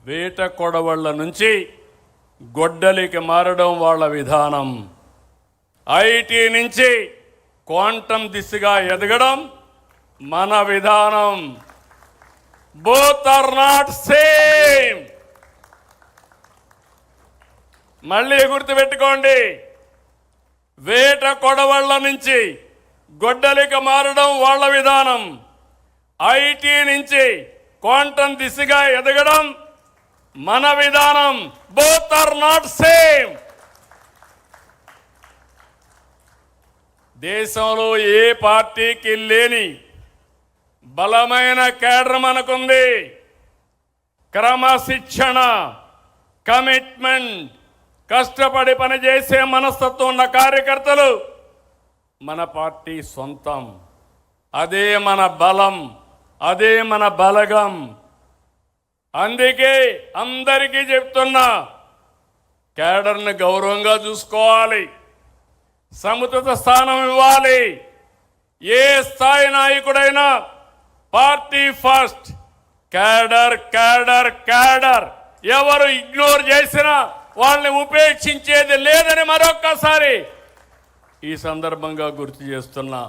వేట కొడవళ్ళ నుంచి గొడ్డలికి మారడం వాళ్ళ విధానం. ఐటీ నుంచి క్వాంటమ్ దిశగా ఎదగడం మన విధానం. Both are not same. మళ్ళీ గుర్తుపెట్టుకోండి, వేట కొడవళ్ళ నుంచి గొడ్డలికి మారడం వాళ్ళ విధానం. ఐటీ నుంచి క్వాంటమ్ దిశగా ఎదగడం మన విధానం. Both are not same. దేశంలో ఏ పార్టీకి లేని బలమైన కేడర్ మనకుంది. క్రమశిక్షణ, కమిట్మెంట్, కష్టపడి పనిచేసే మనస్తత్వం ఉన్న కార్యకర్తలు మన పార్టీ సొంతం. అదే మన బలం, అదే మన బలగం. అందుకే అందరికీ చెప్తున్నా, కేడర్ని గౌరవంగా చూసుకోవాలి, సముచిత స్థానం ఇవ్వాలి. ఏ స్థాయి నాయకుడైనా party first, cadre cadre cadre. ఎవరు ఇగ్నోర్ చేసినా వాళ్ళని ఉపేక్షించేది లేదని మరొక్కసారి ఈ సందర్భంగా గుర్తు చేస్తున్నా.